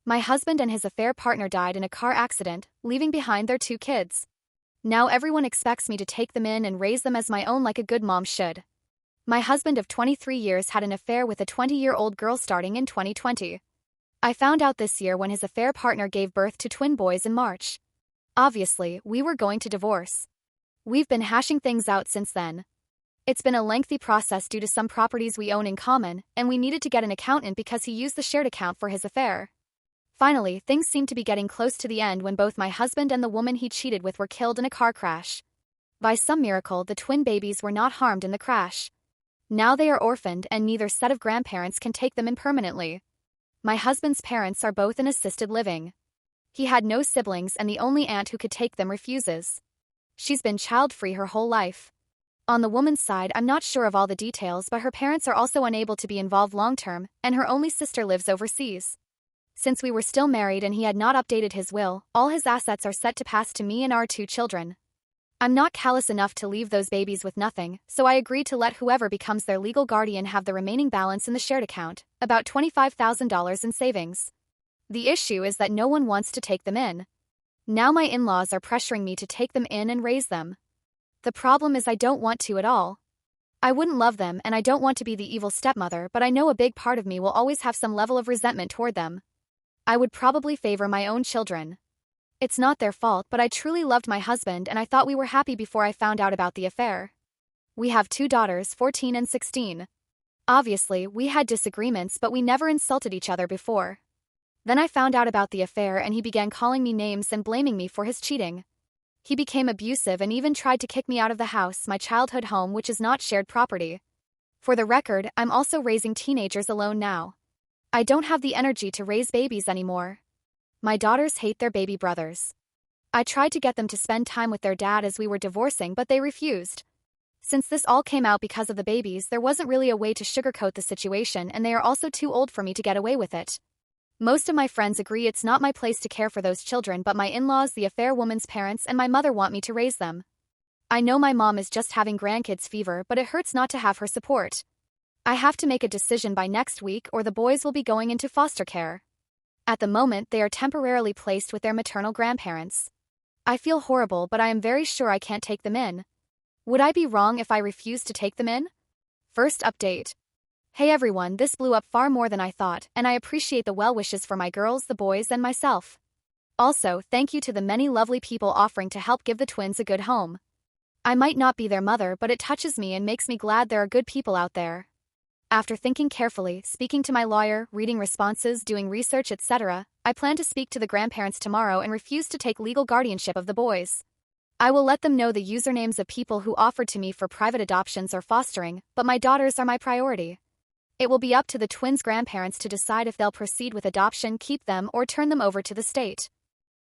My husband and his affair partner died in a car accident, leaving behind their 2 kids. Now everyone expects me to take them in and raise them as my own like a good mom should. My husband of 23 years had an affair with a 20-year-old girl starting in 2020. I found out this year when his affair partner gave birth to twin boys in March. Obviously, we were going to divorce. We've been hashing things out since then. It's been a lengthy process due to some properties we own in common, and we needed to get an accountant because he used the shared account for his affair. Finally, things seemed to be getting close to the end when both my husband and the woman he cheated with were killed in a car crash. By some miracle, the twin babies were not harmed in the crash. Now they are orphaned and neither set of grandparents can take them in permanently. My husband's parents are both in assisted living. He had no siblings and the only aunt who could take them refuses. She's been child-free her whole life. On the woman's side, I'm not sure of all the details, but her parents are also unable to be involved long-term, and her only sister lives overseas. Since we were still married and he had not updated his will, all his assets are set to pass to me and our 2 children. I'm not callous enough to leave those babies with nothing, so I agreed to let whoever becomes their legal guardian have the remaining balance in the shared account, about $25,000 in savings. The issue is that no one wants to take them in. Now my in-laws are pressuring me to take them in and raise them. The problem is I don't want to at all. I wouldn't love them and I don't want to be the evil stepmother, but I know a big part of me will always have some level of resentment toward them. I would probably favor my own children. It's not their fault, but I truly loved my husband and I thought we were happy before I found out about the affair. We have 2 daughters, 14 and 16. Obviously, we had disagreements, but we never insulted each other before. Then I found out about the affair and he began calling me names and blaming me for his cheating. He became abusive and even tried to kick me out of the house, my childhood home, which is not shared property. For the record, I'm also raising teenagers alone now. I don't have the energy to raise babies anymore. My daughters hate their baby brothers. I tried to get them to spend time with their dad as we were divorcing, but they refused. Since this all came out because of the babies, there wasn't really a way to sugarcoat the situation, and they are also too old for me to get away with it. Most of my friends agree it's not my place to care for those children, but my in-laws, the affair woman's parents, and my mother want me to raise them. I know my mom is just having grandkids fever, but it hurts not to have her support. I have to make a decision by next week or the boys will be going into foster care. At the moment, they are temporarily placed with their maternal grandparents. I feel horrible, but I am very sure I can't take them in. Would I be wrong if I refused to take them in? First update. Hey everyone, this blew up far more than I thought, and I appreciate the well wishes for my girls, the boys, and myself. Also, thank you to the many lovely people offering to help give the twins a good home. I might not be their mother, but it touches me and makes me glad there are good people out there. After thinking carefully, speaking to my lawyer, reading responses, doing research, etc., I plan to speak to the grandparents tomorrow and refuse to take legal guardianship of the boys. I will let them know the usernames of people who offered to me for private adoptions or fostering, but my daughters are my priority. It will be up to the twins' grandparents to decide if they'll proceed with adoption, keep them, or turn them over to the state.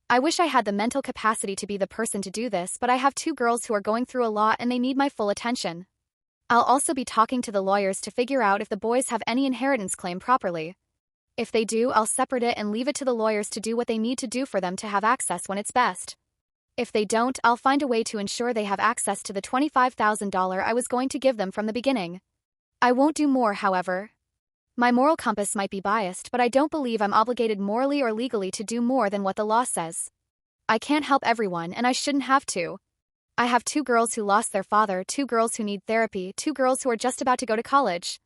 I wish I had the mental capacity to be the person to do this, but I have 2 girls who are going through a lot and they need my full attention. I'll also be talking to the lawyers to figure out if the boys have any inheritance claim properly. If they do, I'll separate it and leave it to the lawyers to do what they need to do for them to have access when it's best. If they don't, I'll find a way to ensure they have access to the $25,000 I was going to give them from the beginning. I won't do more, however. My moral compass might be biased, but I don't believe I'm obligated morally or legally to do more than what the law says. I can't help everyone, and I shouldn't have to. I have 2 girls who lost their father, 2 girls who need therapy, 2 girls who are just about to go to college.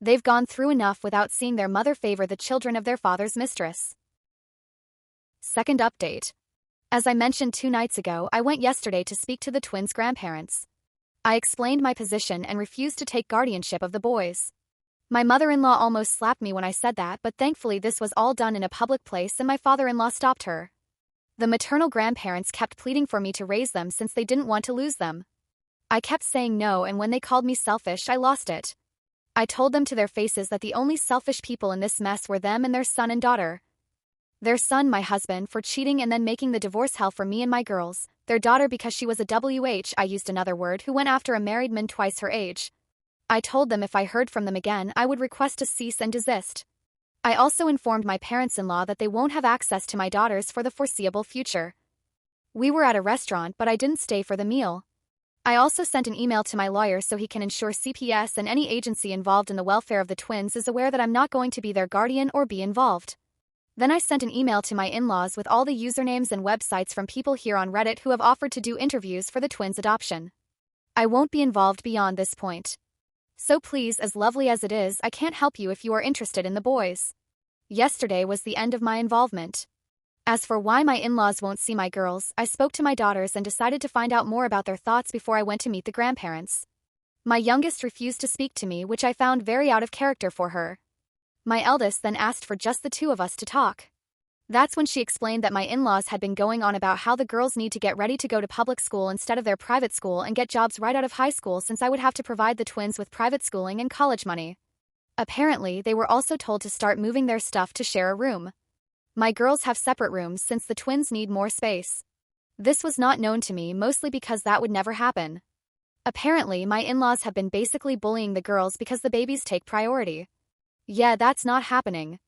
They've gone through enough without seeing their mother favor the children of their father's mistress. Second update. As I mentioned 2 nights ago, I went yesterday to speak to the twins' grandparents. I explained my position and refused to take guardianship of the boys. My mother-in-law almost slapped me when I said that, but thankfully this was all done in a public place and my father-in-law stopped her. The maternal grandparents kept pleading for me to raise them since they didn't want to lose them. I kept saying no, and when they called me selfish, I lost it. I told them to their faces that the only selfish people in this mess were them and their son and daughter. Their son, my husband, for cheating and then making the divorce hell for me and my girls. Their daughter because she was a I used another word, who went after a married man twice her age. I told them if I heard from them again, I would request a cease and desist. I also informed my parents-in-law that they won't have access to my daughters for the foreseeable future. We were at a restaurant, but I didn't stay for the meal. I also sent an email to my lawyer so he can ensure CPS and any agency involved in the welfare of the twins is aware that I'm not going to be their guardian or be involved. Then I sent an email to my in-laws with all the usernames and websites from people here on Reddit who have offered to do interviews for the twins' adoption. I won't be involved beyond this point. So please, as lovely as it is, I can't help you if you are interested in the boys. Yesterday was the end of my involvement. As for why my in-laws won't see my girls, I spoke to my daughters and decided to find out more about their thoughts before I went to meet the grandparents. My youngest refused to speak to me, which I found very out of character for her. My eldest then asked for just the two of us to talk. That's when she explained that my in-laws had been going on about how the girls need to get ready to go to public school instead of their private school and get jobs right out of high school, since I would have to provide the twins with private schooling and college money. Apparently, they were also told to start moving their stuff to share a room. My girls have separate rooms since the twins need more space. This was not known to me, mostly because that would never happen. Apparently, my in-laws have been basically bullying the girls because the babies take priority. Yeah, that's not happening.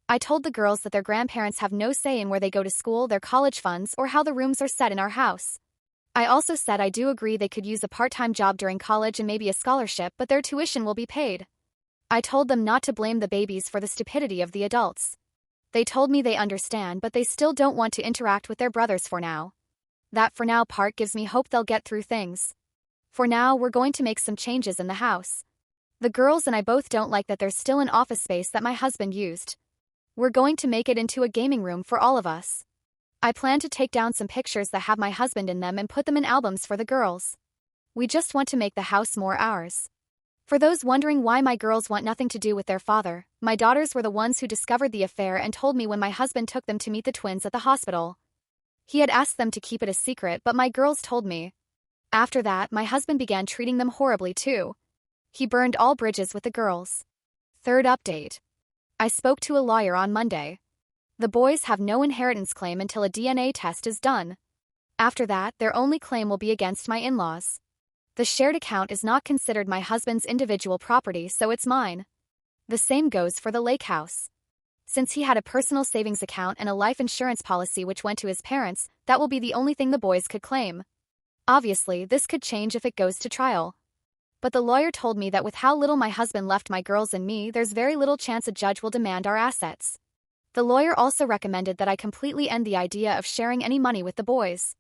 I told the girls that their grandparents have no say in where they go to school, their college funds, or how the rooms are set in our house. I also said I do agree they could use a part-time job during college and maybe a scholarship, but their tuition will be paid. I told them not to blame the babies for the stupidity of the adults. They told me they understand, but they still don't want to interact with their brothers for now. That for now part gives me hope they'll get through things. For now, we're going to make some changes in the house. The girls and I both don't like that there's still an office space that my husband used. We're going to make it into a gaming room for all of us. I plan to take down some pictures that have my husband in them and put them in albums for the girls. We just want to make the house more ours. For those wondering why my girls want nothing to do with their father, my daughters were the ones who discovered the affair and told me when my husband took them to meet the twins at the hospital. He had asked them to keep it a secret, but my girls told me. After that, my husband began treating them horribly too. He burned all bridges with the girls. Third update. I spoke to a lawyer on Monday. The boys have no inheritance claim until a DNA test is done. After that, their only claim will be against my in-laws. The shared account is not considered my husband's individual property, so it's mine. The same goes for the lake house. Since he had a personal savings account and a life insurance policy which went to his parents, that will be the only thing the boys could claim. Obviously, this could change if it goes to trial. But the lawyer told me that with how little my husband left my girls and me, there's very little chance a judge will demand our assets. The lawyer also recommended that I completely end the idea of sharing any money with the boys.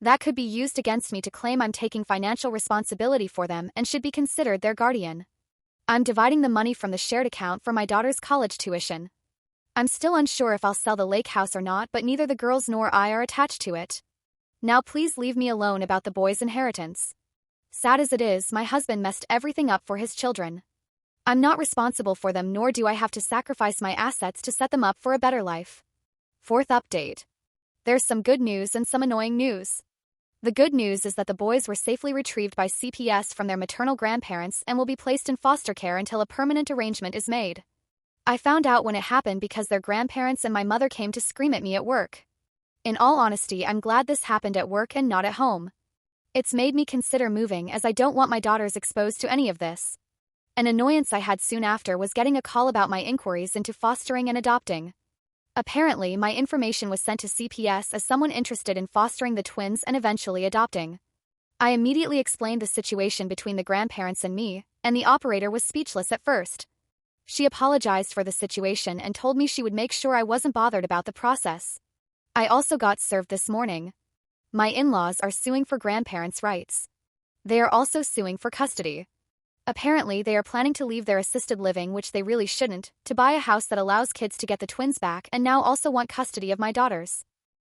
That could be used against me to claim I'm taking financial responsibility for them and should be considered their guardian. I'm dividing the money from the shared account for my daughter's college tuition. I'm still unsure if I'll sell the lake house or not, but neither the girls nor I are attached to it. Now please leave me alone about the boys' inheritance. Sad as it is, my husband messed everything up for his children. I'm not responsible for them, nor do I have to sacrifice my assets to set them up for a better life. Fourth update. There's some good news and some annoying news. The good news is that the boys were safely retrieved by CPS from their maternal grandparents and will be placed in foster care until a permanent arrangement is made. I found out when it happened because their grandparents and my mother came to scream at me at work. In all honesty, I'm glad this happened at work and not at home. It's made me consider moving, as I don't want my daughters exposed to any of this. An annoyance I had soon after was getting a call about my inquiries into fostering and adopting. Apparently, my information was sent to CPS as someone interested in fostering the twins and eventually adopting. I immediately explained the situation between the grandparents and me, and the operator was speechless at first. She apologized for the situation and told me she would make sure I wasn't bothered about the process. I also got served this morning. My in-laws are suing for grandparents' rights. They are also suing for custody. Apparently, they are planning to leave their assisted living, which they really shouldn't, to buy a house that allows kids to get the twins back, and now also want custody of my daughters.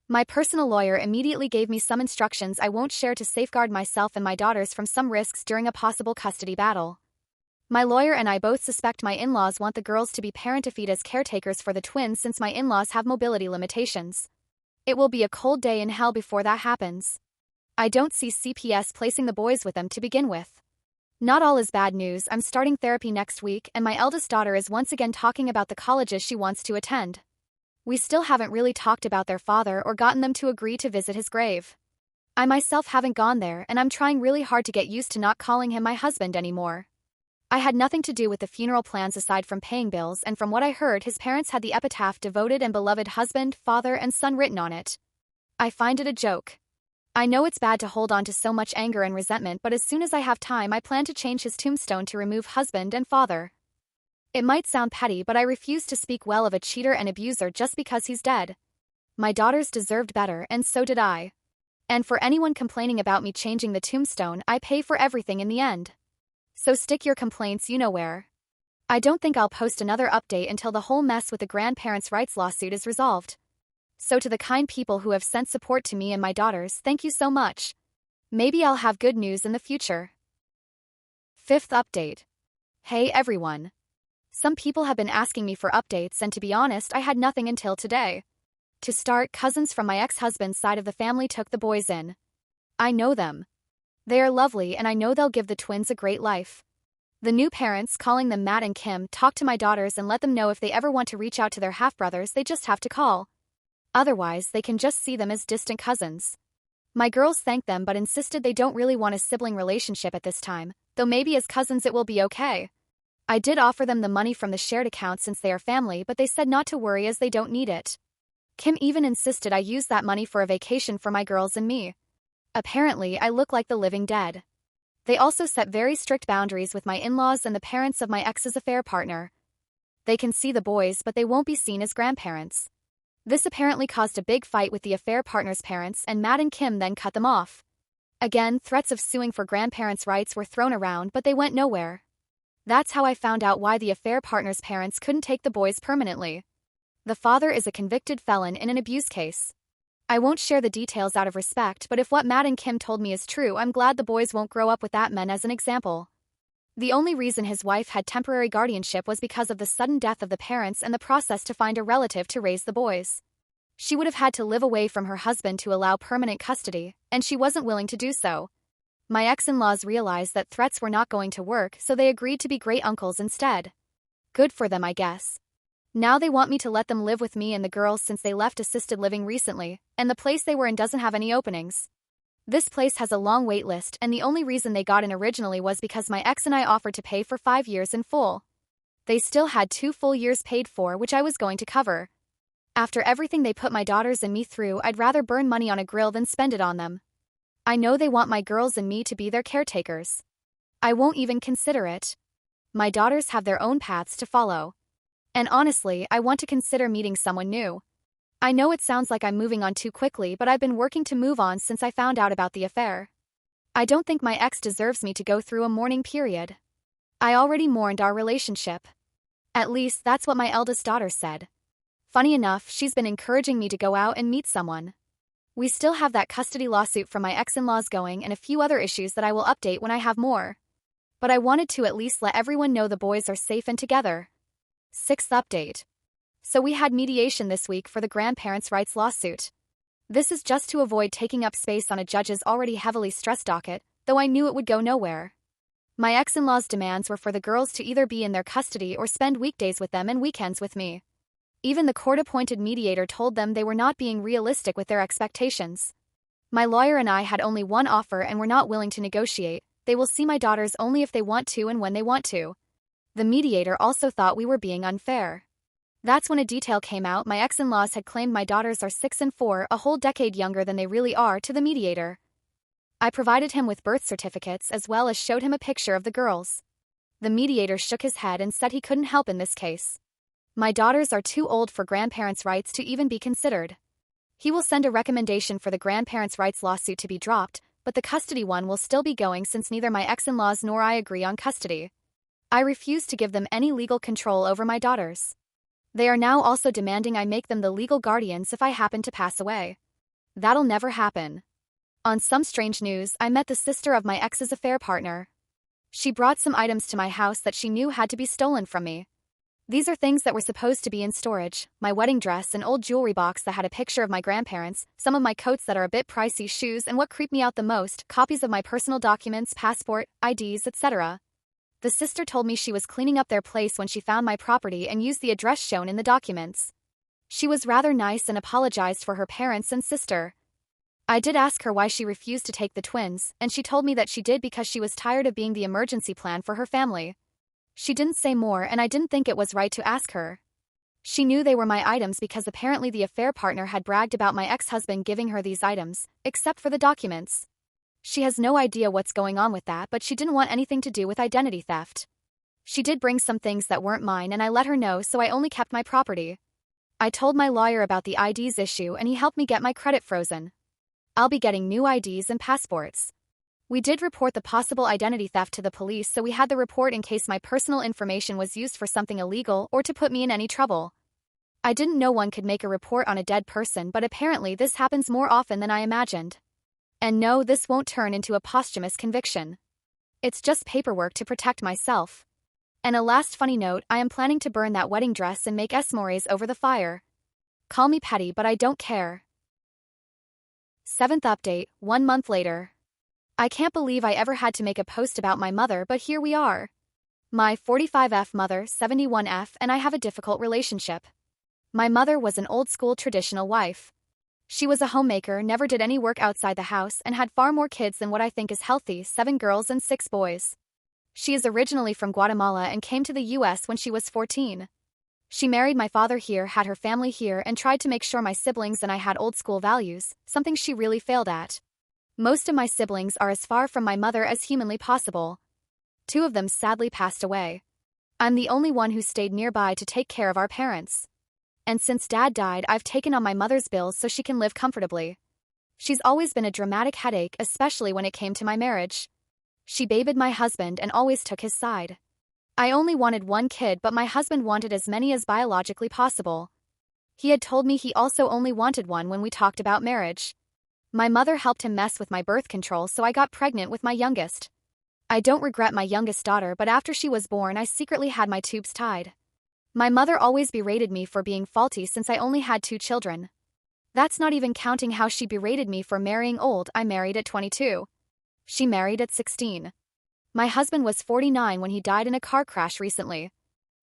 My personal lawyer immediately gave me some instructions I won't share to safeguard myself and my daughters from some risks during a possible custody battle. My lawyer and I both suspect my in-laws want the girls to be parentified as caretakers for the twins since my in-laws have mobility limitations. It will be a cold day in hell before that happens. I don't see CPS placing the boys with them to begin with. Not all is bad news. I'm starting therapy next week, and my eldest daughter is once again talking about the colleges she wants to attend. We still haven't really talked about their father or gotten them to agree to visit his grave. I myself haven't gone there, and I'm trying really hard to get used to not calling him my husband anymore. I had nothing to do with the funeral plans aside from paying bills, and from what I heard, his parents had the epitaph "devoted and beloved husband, father and son" written on it. I find it a joke. I know it's bad to hold on to so much anger and resentment, but as soon as I have time I plan to change his tombstone to remove husband and father. It might sound petty, but I refuse to speak well of a cheater and abuser just because he's dead. My daughters deserved better, and so did I. And for anyone complaining about me changing the tombstone, I pay for everything in the end. So stick your complaints you know where. I don't think I'll post another update until the whole mess with the grandparents' rights lawsuit is resolved. So to the kind people who have sent support to me and my daughters, thank you so much. Maybe I'll have good news in the future. Fifth update. Hey everyone. Some people have been asking me for updates, and to be honest, I had nothing until today. To start, cousins from my ex-husband's side of the family took the boys in. I know them. They are lovely, and I know they'll give the twins a great life. The new parents, calling them Matt and Kim, talk to my daughters and let them know if they ever want to reach out to their half-brothers, they just have to call. Otherwise, they can just see them as distant cousins. My girls thanked them but insisted they don't really want a sibling relationship at this time, though maybe as cousins it will be okay. I did offer them the money from the shared account since they are family, but they said not to worry as they don't need it. Kim even insisted I use that money for a vacation for my girls and me. Apparently, I look like the living dead. They also set very strict boundaries with my in-laws and the parents of my ex's affair partner. They can see the boys, but they won't be seen as grandparents. This apparently caused a big fight with the affair partner's parents, and Matt and Kim then cut them off. Again, threats of suing for grandparents' rights were thrown around, but they went nowhere. That's how I found out why the affair partner's parents couldn't take the boys permanently. The father is a convicted felon in an abuse case. I won't share the details out of respect, but if what Matt and Kim told me is true, I'm glad the boys won't grow up with that man as an example. The only reason his wife had temporary guardianship was because of the sudden death of the parents and the process to find a relative to raise the boys. She would have had to live away from her husband to allow permanent custody, and she wasn't willing to do so. My ex-in-laws realized that threats were not going to work, so they agreed to be great uncles instead. Good for them, I guess. Now they want me to let them live with me and the girls since they left assisted living recently, and the place they were in doesn't have any openings. This place has a long wait list, and the only reason they got in originally was because my ex and I offered to pay for 5 years in full. They still had 2 full years paid for, which I was going to cover. After everything they put my daughters and me through, I'd rather burn money on a grill than spend it on them. I know they want my girls and me to be their caretakers. I won't even consider it. My daughters have their own paths to follow. And honestly, I want to consider meeting someone new. I know it sounds like I'm moving on too quickly, but I've been working to move on since I found out about the affair. I don't think my ex deserves me to go through a mourning period. I already mourned our relationship. At least that's what my eldest daughter said. Funny enough, she's been encouraging me to go out and meet someone. We still have that custody lawsuit from my ex-in-laws going and a few other issues that I will update when I have more. But I wanted to at least let everyone know the boys are safe and together. Sixth update. So we had mediation this week for the grandparents' rights lawsuit. This is just to avoid taking up space on a judge's already heavily stressed docket, though I knew it would go nowhere. My ex-in-laws' demands were for the girls to either be in their custody or spend weekdays with them and weekends with me. Even the court-appointed mediator told them they were not being realistic with their expectations. My lawyer and I had only one offer and were not willing to negotiate. They will see my daughters only if they want to and when they want to. The mediator also thought we were being unfair. That's when a detail came out. My ex-in-laws had claimed my daughters are 6 and 4, a whole decade younger than they really are, to the mediator. I provided him with birth certificates as well as showed him a picture of the girls. The mediator shook his head and said he couldn't help in this case. My daughters are too old for grandparents' rights to even be considered. He will send a recommendation for the grandparents' rights lawsuit to be dropped, but the custody one will still be going since neither my ex-in-laws nor I agree on custody. I refuse to give them any legal control over my daughters. They are now also demanding I make them the legal guardians if I happen to pass away. That'll never happen. On some strange news, I met the sister of my ex's affair partner. She brought some items to my house that she knew had to be stolen from me. These are things that were supposed to be in storage: my wedding dress, an old jewelry box that had a picture of my grandparents, some of my coats that are a bit pricey, shoes, and what creeped me out the most, copies of my personal documents, passport, IDs, etc. The sister told me she was cleaning up their place when she found my property and used the address shown in the documents. She was rather nice and apologized for her parents and sister. I did ask her why she refused to take the twins, and she told me that she did because she was tired of being the emergency plan for her family. She didn't say more, and I didn't think it was right to ask her. She knew they were my items because apparently the affair partner had bragged about my ex-husband giving her these items, except for the documents. She has no idea what's going on with that, but she didn't want anything to do with identity theft. She did bring some things that weren't mine and I let her know, so I only kept my property. I told my lawyer about the IDs issue and he helped me get my credit frozen. I'll be getting new IDs and passports. We did report the possible identity theft to the police, so we had the report in case my personal information was used for something illegal or to put me in any trouble. I didn't know one could make a report on a dead person, but apparently this happens more often than I imagined. And no, this won't turn into a posthumous conviction. It's just paperwork to protect myself. And a last funny note, I am planning to burn that wedding dress and make s'mores over the fire. Call me petty, but I don't care. 7th update, 1 month later. I can't believe I ever had to make a post about my mother, but here we are. My 45F mother, 71F, and I have a difficult relationship. My mother was an old-school traditional wife. She was a homemaker, never did any work outside the house, and had far more kids than what I think is healthy, 7 girls and 6 boys. She is originally from Guatemala and came to the US when she was 14. She married my father here, had her family here, and tried to make sure my siblings and I had old-school values, something she really failed at. Most of my siblings are as far from my mother as humanly possible. 2 of them sadly passed away. I'm the only one who stayed nearby to take care of our parents. And since Dad died, I've taken on my mother's bills so she can live comfortably. She's always been a dramatic headache, especially when it came to my marriage. She babied my husband and always took his side. I only wanted 1 kid, but my husband wanted as many as biologically possible. He had told me he also only wanted 1 when we talked about marriage. My mother helped him mess with my birth control, so I got pregnant with my youngest. I don't regret my youngest daughter, but after she was born I secretly had my tubes tied. My mother always berated me for being faulty since I only had 2 children. That's not even counting how she berated me for marrying old. I married at 22. She married at 16. My husband was 49 when he died in a car crash recently.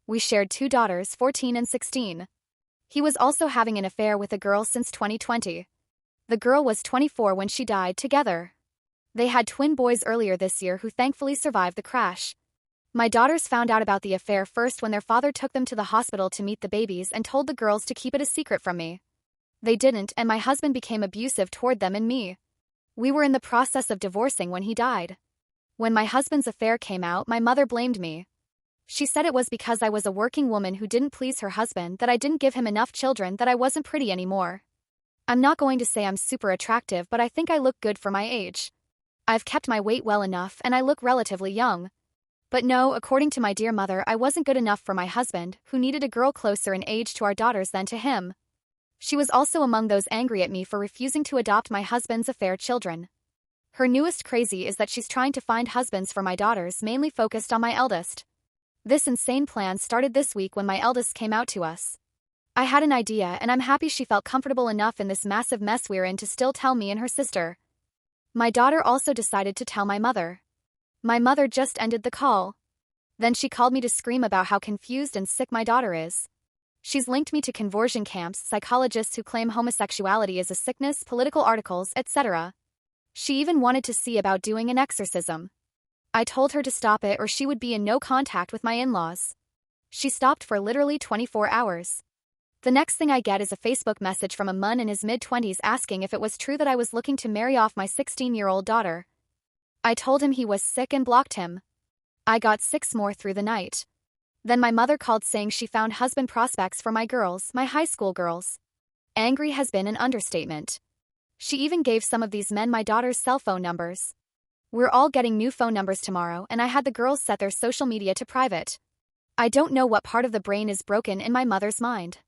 We shared 2 daughters, 14 and 16. He was also having an affair with a girl since 2020. The girl was 24 when she died together. They had twin boys earlier this year who thankfully survived the crash. My daughters found out about the affair first when their father took them to the hospital to meet the babies and told the girls to keep it a secret from me. They didn't, and my husband became abusive toward them and me. We were in the process of divorcing when he died. When my husband's affair came out, my mother blamed me. She said it was because I was a working woman who didn't please her husband, that I didn't give him enough children, that I wasn't pretty anymore. I'm not going to say I'm super attractive, but I think I look good for my age. I've kept my weight well enough and I look relatively young. But no, according to my dear mother, I wasn't good enough for my husband, who needed a girl closer in age to our daughters than to him. She was also among those angry at me for refusing to adopt my husband's affair children. Her newest crazy is that she's trying to find husbands for my daughters, mainly focused on my eldest. This insane plan started this week when my eldest came out to us. I had an idea, and I'm happy she felt comfortable enough in this massive mess we're in to still tell me and her sister. My daughter also decided to tell my mother. My mother just ended the call. Then she called me to scream about how confused and sick my daughter is. She's linked me to conversion camps, psychologists who claim homosexuality is a sickness, political articles, etc. She even wanted to see about doing an exorcism. I told her to stop it or she would be in no contact with my in-laws. She stopped for literally 24 hours. The next thing I get is a Facebook message from a man in his mid-20s asking if it was true that I was looking to marry off my 16-year-old daughter. I told him he was sick and blocked him. I got 6 more through the night. Then my mother called saying she found husband prospects for my girls, my high school girls. Angry has been an understatement. She even gave some of these men my daughter's cell phone numbers. We're all getting new phone numbers tomorrow, and I had the girls set their social media to private. I don't know what part of the brain is broken in my mother's mind.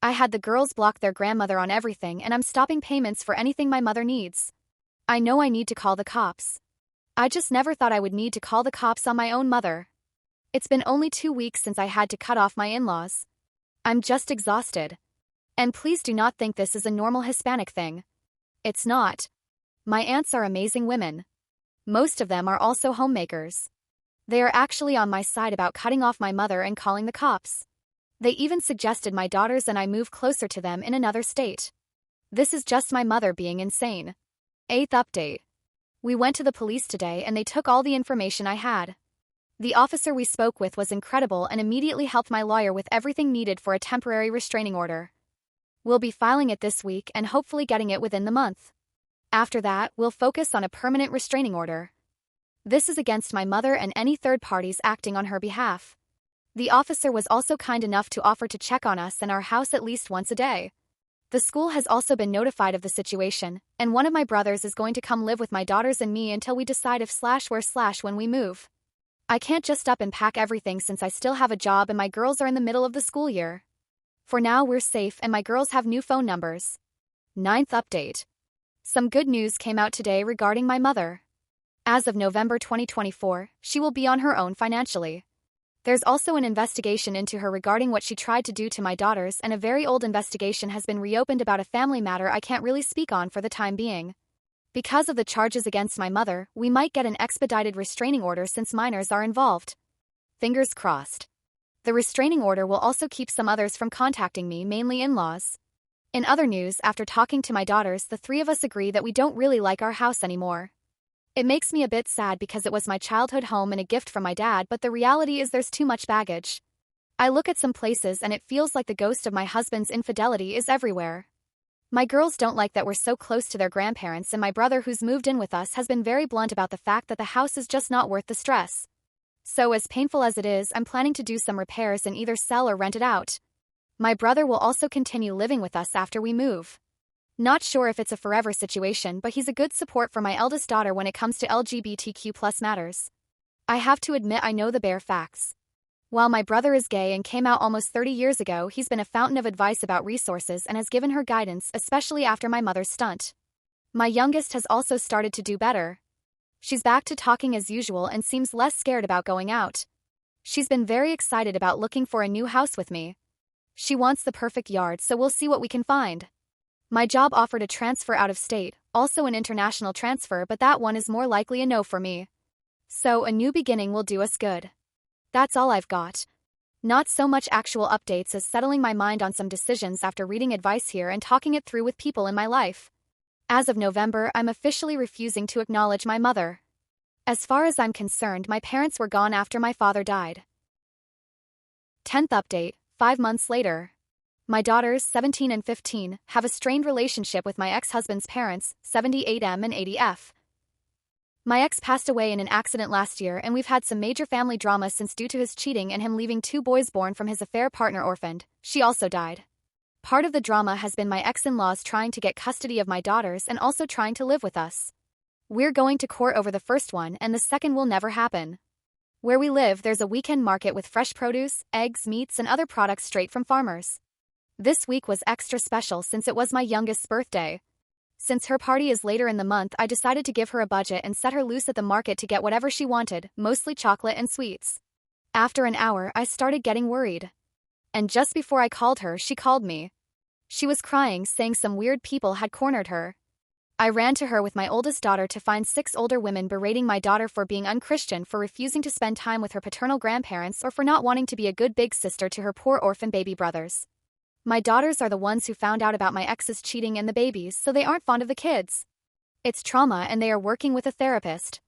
I had the girls block their grandmother on everything, and I'm stopping payments for anything my mother needs. I know I need to call the cops. I just never thought I would need to call the cops on my own mother. It's been only 2 weeks since I had to cut off my in-laws. I'm just exhausted. And please do not think this is a normal Hispanic thing. It's not. My aunts are amazing women. Most of them are also homemakers. They are actually on my side about cutting off my mother and calling the cops. They even suggested my daughters and I move closer to them in another state. This is just my mother being insane. 8th update. We went to the police today and they took all the information I had. The officer we spoke with was incredible and immediately helped my lawyer with everything needed for a temporary restraining order. We'll be filing it this week and hopefully getting it within the month. After that, we'll focus on a permanent restraining order. This is against my mother and any third parties acting on her behalf. The officer was also kind enough to offer to check on us and our house at least once a day. The school has also been notified of the situation, and one of my brothers is going to come live with my daughters and me until we decide if/where/when we move. I can't just up and pack everything since I still have a job and my girls are in the middle of the school year. For now we're safe and my girls have new phone numbers. 9th update. Some good news came out today regarding my mother. As of November 2024, she will be on her own financially. There's also an investigation into her regarding what she tried to do to my daughters, and a very old investigation has been reopened about a family matter I can't really speak on for the time being. Because of the charges against my mother, we might get an expedited restraining order since minors are involved. Fingers crossed. The restraining order will also keep some others from contacting me, mainly in-laws. In other news, after talking to my daughters, the three of us agree that we don't really like our house anymore. It makes me a bit sad because it was my childhood home and a gift from my dad, but the reality is there's too much baggage. I look at some places and it feels like the ghost of my husband's infidelity is everywhere. My girls don't like that we're so close to their grandparents, and my brother, who's moved in with us, has been very blunt about the fact that the house is just not worth the stress. So as painful as it is, I'm planning to do some repairs and either sell or rent it out. My brother will also continue living with us after we move. Not sure if it's a forever situation, but he's a good support for my eldest daughter when it comes to LGBTQ+ matters. I have to admit I know the bare facts. While my brother is gay and came out almost 30 years ago, he's been a fountain of advice about resources and has given her guidance, especially after my mother's stunt. My youngest has also started to do better. She's back to talking as usual and seems less scared about going out. She's been very excited about looking for a new house with me. She wants the perfect yard, so we'll see what we can find. My job offered a transfer out of state, also an international transfer, but that one is more likely a no for me. So a new beginning will do us good. That's all I've got. Not so much actual updates as settling my mind on some decisions after reading advice here and talking it through with people in my life. As of November, I'm officially refusing to acknowledge my mother. As far as I'm concerned, my parents were gone after my father died. 10th update, 5 months later. My daughters, 17 and 15, have a strained relationship with my ex-husband's parents, 78M and 80F. My ex passed away in an accident last year, and we've had some major family drama since due to his cheating and him leaving 2 boys born from his affair partner orphaned. She also died. Part of the drama has been my ex-in-laws trying to get custody of my daughters and also trying to live with us. We're going to court over the first one, and the second will never happen. Where we live, there's a weekend market with fresh produce, eggs, meats, and other products straight from farmers. This week was extra special since it was my youngest's birthday. Since her party is later in the month, I decided to give her a budget and set her loose at the market to get whatever she wanted, mostly chocolate and sweets. After an hour, I started getting worried. And just before I called her, she called me. She was crying, saying some weird people had cornered her. I ran to her with my oldest daughter to find 6 older women berating my daughter for being unchristian, for refusing to spend time with her paternal grandparents, or for not wanting to be a good big sister to her poor orphan baby brothers. My daughters are the ones who found out about my ex's cheating and the babies, so they aren't fond of the kids. It's trauma and they are working with a therapist.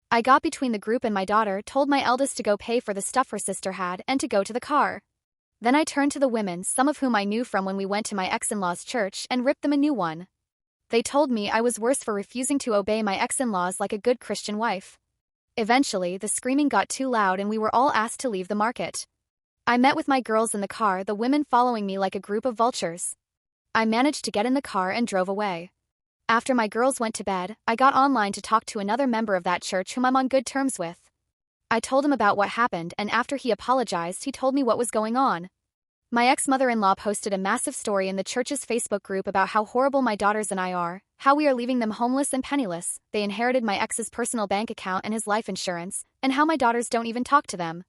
I got between the group and my daughter, told my eldest to go pay for the stuff her sister had and to go to the car. Then I turned to the women, some of whom I knew from when we went to my ex-in-law's church, and ripped them a new one. They told me I was worse for refusing to obey my ex-in-laws like a good Christian wife. Eventually, the screaming got too loud and we were all asked to leave the market. I met with my girls in the car, the women following me like a group of vultures. I managed to get in the car and drove away. After my girls went to bed, I got online to talk to another member of that church whom I'm on good terms with. I told him about what happened, and after he apologized, he told me what was going on. My ex-mother-in-law posted a massive story in the church's Facebook group about how horrible my daughters and I are, how we are leaving them homeless and penniless, they inherited my ex's personal bank account and his life insurance, and how my daughters don't even talk to them.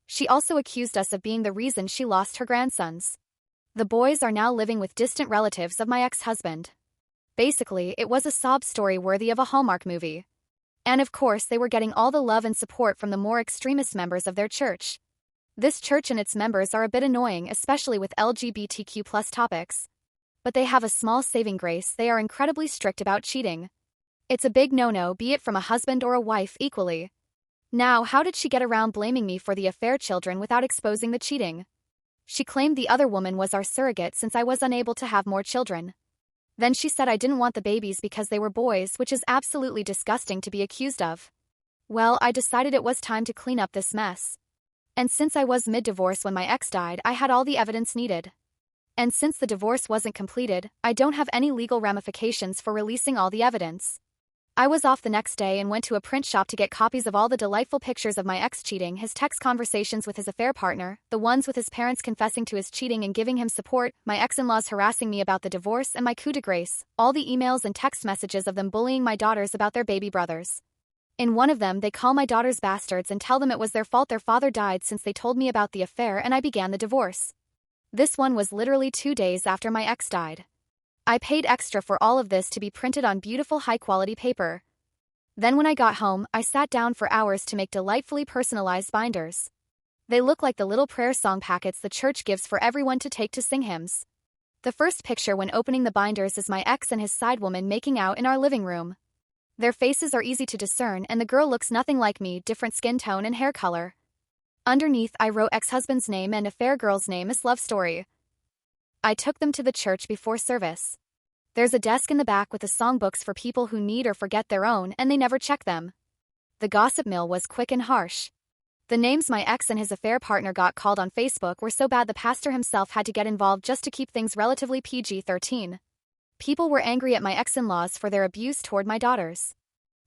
She also accused us of being the reason she lost her grandsons. The boys are now living with distant relatives of my ex-husband. Basically, it was a sob story worthy of a Hallmark movie. And of course, they were getting all the love and support from the more extremist members of their church. This church and its members are a bit annoying, especially with LGBTQ+ topics. But they have a small saving grace: they are incredibly strict about cheating. It's a big no-no, be it from a husband or a wife equally. Now, how did she get around blaming me for the affair children without exposing the cheating? She claimed the other woman was our surrogate since I was unable to have more children. Then she said I didn't want the babies because they were boys, which is absolutely disgusting to be accused of. Well, I decided it was time to clean up this mess. And since I was mid-divorce when my ex died, I had all the evidence needed. And since the divorce wasn't completed, I don't have any legal ramifications for releasing all the evidence. I was off the next day and went to a print shop to get copies of all the delightful pictures of my ex cheating, his text conversations with his affair partner, the ones with his parents confessing to his cheating and giving him support, my ex-in-laws harassing me about the divorce and my coup de grace, all the emails and text messages of them bullying my daughters about their baby brothers. In one of them, they call my daughters bastards and tell them it was their fault their father died since they told me about the affair and I began the divorce. This one was literally 2 days after my ex died. I paid extra for all of this to be printed on beautiful high-quality paper. Then when I got home, I sat down for hours to make delightfully personalized binders. They look like the little prayer song packets the church gives for everyone to take to sing hymns. The first picture when opening the binders is my ex and his side woman making out in our living room. Their faces are easy to discern and the girl looks nothing like me, different skin tone and hair color. Underneath I wrote ex-husband's name and affair girl's name as love story. I took them to the church before service. There's a desk in the back with the songbooks for people who need or forget their own and they never check them. The gossip mill was quick and harsh. The names my ex and his affair partner got called on Facebook were so bad the pastor himself had to get involved just to keep things relatively PG-13. People were angry at my ex-in-laws for their abuse toward my daughters.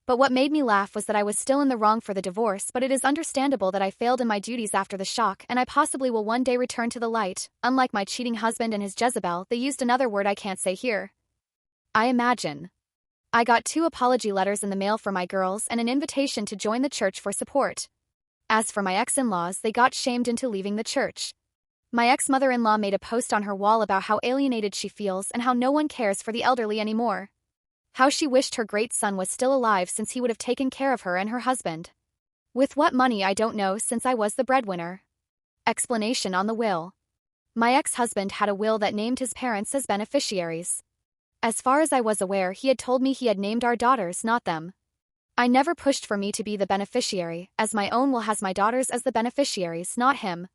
But what made me laugh was that I was still in the wrong for the divorce, but it is understandable that I failed in my duties after the shock and I possibly will one day return to the light. Unlike my cheating husband and his Jezebel, they used another word I can't say here. I imagine. I got 2 apology letters in the mail for my girls and an invitation to join the church for support. As for my ex-in-laws, they got shamed into leaving the church. My ex-mother-in-law made a post on her wall about how alienated she feels and how no one cares for the elderly anymore. How she wished her great son was still alive since he would have taken care of her and her husband. With what money I don't know since I was the breadwinner. Explanation on the will. My ex-husband had a will that named his parents as beneficiaries. As far as I was aware, he had told me he had named our daughters, not them. I never pushed for me to be the beneficiary, as my own will has my daughters as the beneficiaries, not him.